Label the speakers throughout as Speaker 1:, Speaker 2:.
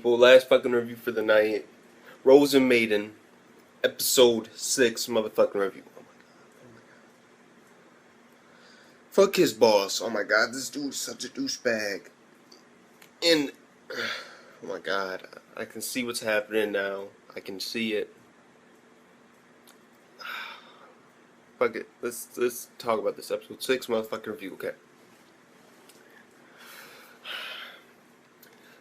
Speaker 1: people. Last fucking review for the night. Rozen Maiden, episode 6 motherfucking review. Oh my god. Oh my god. Fuck his boss. Oh my god, this dude's such a douchebag. And, oh my god, I can see what's happening now. I can see it. Fuck it. Let's talk about this episode 6 motherfucking review, okay?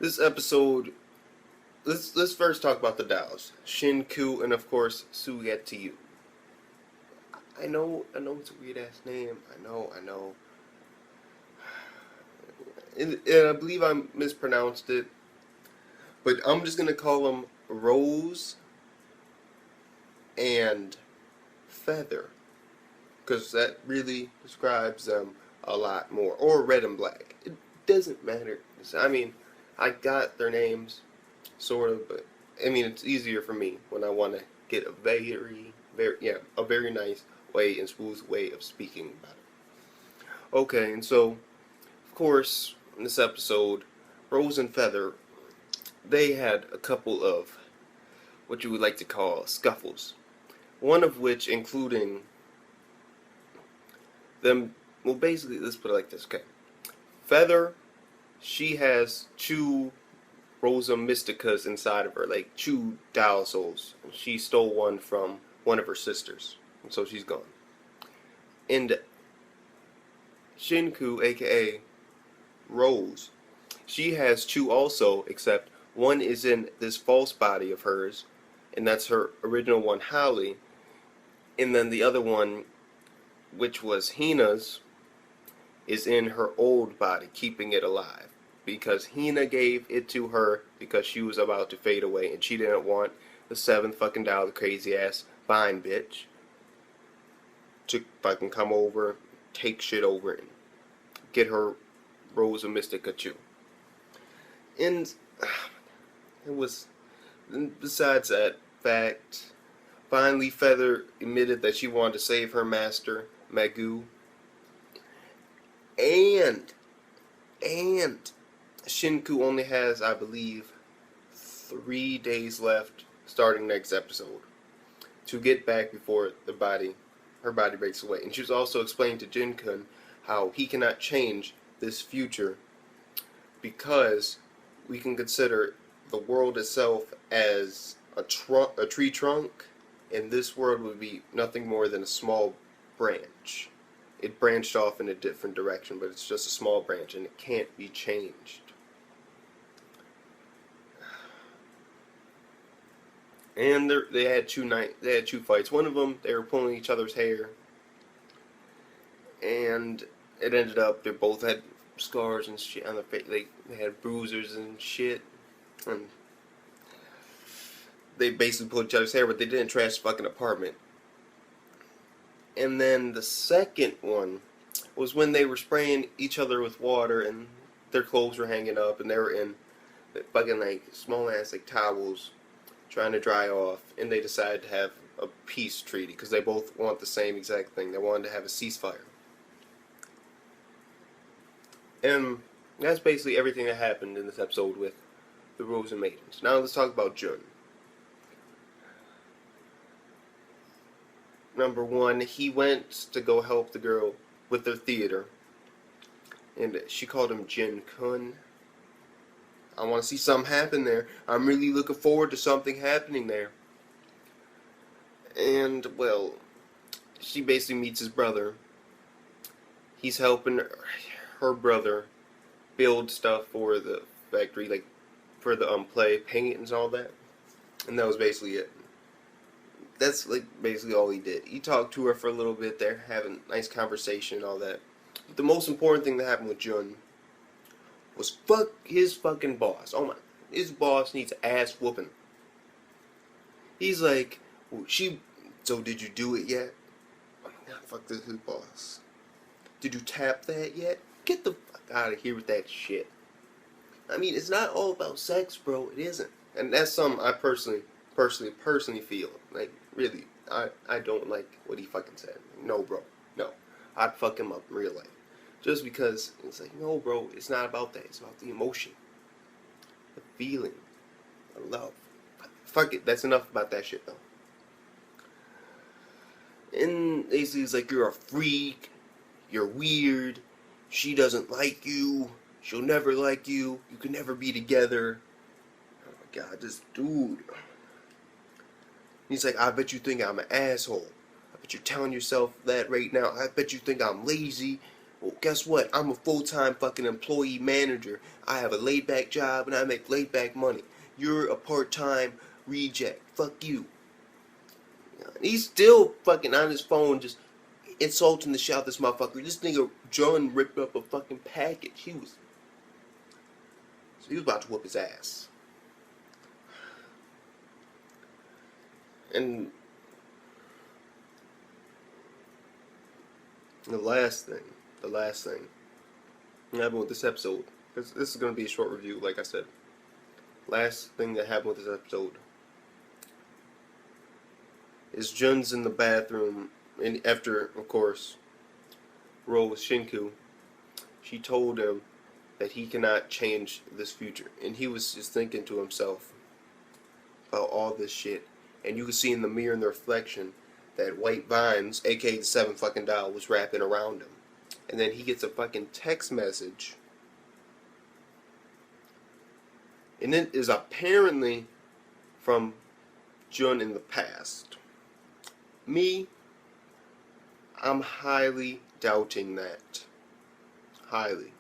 Speaker 1: This episode, let's first talk about the Dows. Shinku and of course Suyetu. I know it's a weird ass name. I know. And I believe I mispronounced it, but I'm just gonna call them Rose and Feather, because that really describes them a lot more. Or Red and Black. It doesn't matter. I mean, I got their names, sort of, but I mean, it's easier for me when I want to get a very nice way and smooth way of speaking about it. Okay, and so, of course, in this episode, Rose and Feather, they had a couple of what you would like to call scuffles. One of which including them, well, basically, let's put it like this, okay. Feather, she has two Rosa Mysticas inside of her, like two Dial Souls. She stole one from one of her sisters, and so she's gone. And Shinku, aka Rose, she has two also, except one is in this false body of hers, and that's her original one, Holly, and then the other one, which was Hina's, is in her old body, keeping it alive. Because Hina gave it to her because she was about to fade away and she didn't want the seventh fucking Dow, the crazy ass fine bitch, to fucking come over, take shit over, and get her Rosa Mystica too. And it was, besides that fact, finally Feather admitted that she wanted to save her master, Magoo. And Shinku only has, I believe, 3 days left, starting next episode, to get back before her body breaks away. And she was also explaining to Jinkun how he cannot change this future because we can consider the world itself as a tree trunk, and this world would be nothing more than a small branch. It branched off in a different direction, but it's just a small branch, and it can't be changed. And they had two fights. One of them, they were pulling each other's hair, and it ended up they both had scars and shit on their face. They had bruises and shit, and they basically pulled each other's hair, but they didn't trash the fucking apartment. And then the second one was when they were spraying each other with water and their clothes were hanging up and they were in fucking like small ass like towels trying to dry off, and they decided to have a peace treaty because they both want the same exact thing. They wanted to have a ceasefire. And that's basically everything that happened in this episode with the Rozen Maidens. Now let's talk about Jun. Number one, he went to go help the girl with their theater, and she called him Jin Kun. I want to see something happen there. I'm really looking forward to something happening there. And, well, she basically meets his brother. He's helping her brother build stuff for the factory, like for the play, paint and all that. And that was basically it. That's like basically all he did. He talked to her for a little bit there, having a nice conversation and all that. But the most important thing that happened with Jun was fuck his fucking boss. Oh my, his boss needs ass whooping. He's like, well, so did you do it yet? Oh my god, fuck this his boss. Did you tap that yet? Get the fuck out of here with that shit. I mean, it's not all about sex, bro. It isn't. And that's something I personally feel. Like, really, I don't like what he fucking said. No, bro. No. I'd fuck him up in real life. Just because it's like, no, bro, it's not about that. It's about the emotion. The feeling. Love. Fuck it. That's enough about that shit though. And basically, it's like you're a freak. You're weird. She doesn't like you. She'll never like you. You can never be together. Oh my god, this dude. He's like, I bet you think I'm an asshole. I bet you're telling yourself that right now. I bet you think I'm lazy. Well, guess what? I'm a full-time fucking employee manager. I have a laid-back job and I make laid-back money. You're a part-time reject. Fuck you. And he's still fucking on his phone just insulting the shit out of this motherfucker. This nigga John ripped up a fucking package. He was about to whoop his ass. And the last thing that happened with this episode, because this is going to be a short review, like I said. Last thing that happened with this episode is Jun's in the bathroom, and after, of course, Ro with Shinku, she told him that he cannot change this future, and he was just thinking to himself about all this shit, and you could see in the mirror in the reflection that White Vines, aka the 7 fucking dial, was wrapping around him, and then he gets a fucking text message, and it is apparently from Jun in the past. Me, I'm highly doubting that. Highly.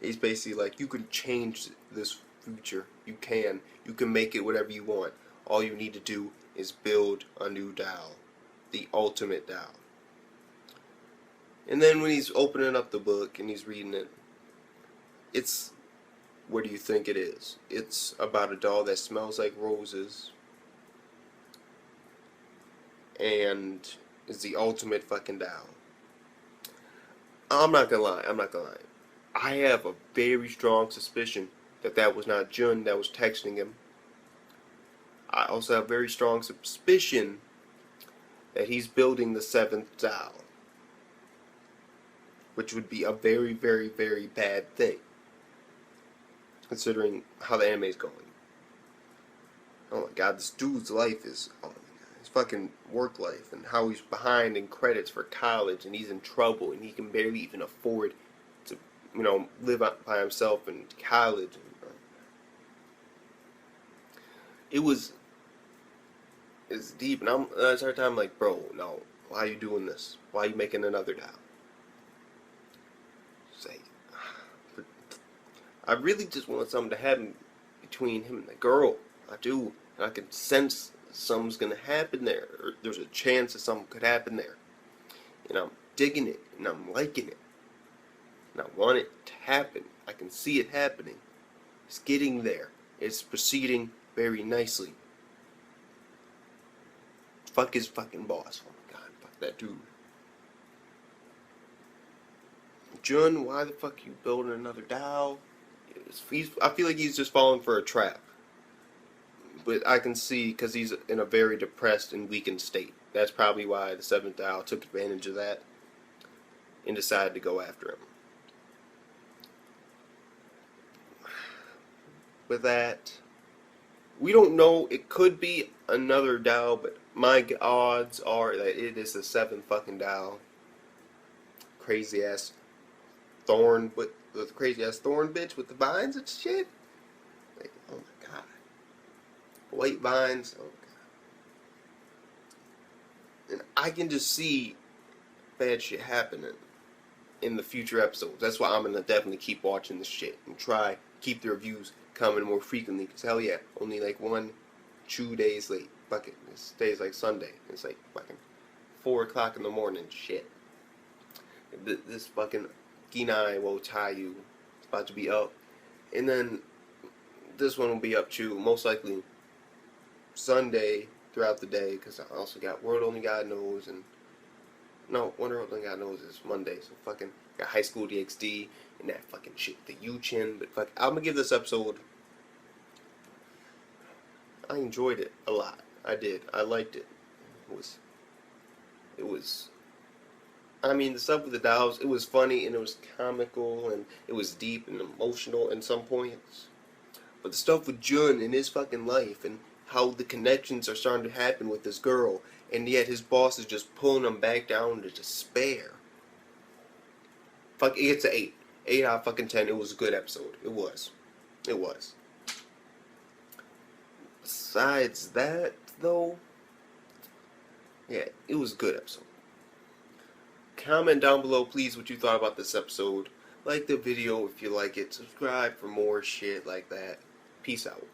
Speaker 1: He's basically like, you can change this future. You can. You can make it whatever you want. All you need to do is build a new dial. The ultimate dial. And then when he's opening up the book and he's reading it, it's, what do you think it is? It's about a doll that smells like roses and is the ultimate fucking dial. I'm not gonna lie. I have a very strong suspicion that that was not Jun that was texting him. I also have a very strong suspicion that he's building the 7th dial, which would be a very, very, very bad thing, considering how the anime is going. Oh my god, this dude's life is, oh my god, his fucking work life, and how he's behind in credits for college, and he's in trouble, and he can barely even afford to, live by himself in college. It's deep, and I started time like, bro, no, why are you doing this? Why are you making another dial? Say, but I really just want something to happen between him and the girl. I do. I can sense something's gonna happen there, or there's a chance that something could happen there. And I'm digging it, and I'm liking it, and I want it to happen. I can see it happening. It's getting there. It's proceeding very nicely. Fuck his fucking boss. Oh my god, fuck that dude. Jun, why the fuck are you building another dial? I feel like he's just falling for a trap. But I can see, because he's in a very depressed and weakened state. That's probably why the 7th dial took advantage of that and decided to go after him. With that, we don't know. It could be another dial, but my odds are that it is the 7th fucking dial. Crazy ass thorn with the crazy ass thorn bitch with the vines and shit. Like, oh my god. White vines. Oh god. And I can just see bad shit happening in the future episodes. That's why I'm gonna definitely keep watching this shit and try keep the reviews coming more frequently. Cause hell yeah, only like 2 days late. Fuck it. This day's like Sunday. It's like fucking 4 o'clock in the morning. Shit. This fucking Ginai wo Tayu is about to be up, and then this one will be up too, most likely Sunday throughout the day, because I also got World Only God Knows, and no, Wonder World Only God Knows is Monday, so fucking got High School DxD and that fucking shit, the Yu-Chin, but fuck, I'm gonna give this episode, I enjoyed it a lot, I did, I liked it, it was I mean, the stuff with the dolls, it was funny and it was comical and it was deep and emotional in some points. But the stuff with Jun and his fucking life and how the connections are starting to happen with this girl, and yet his boss is just pulling him back down to despair. Fuck, it gets an 8. 8 out of fucking 10. It was a good episode. It was. It was. Besides that, though, yeah, it was a good episode. Comment down below, please, what you thought about this episode. Like the video if you like it. Subscribe for more shit like that. Peace out.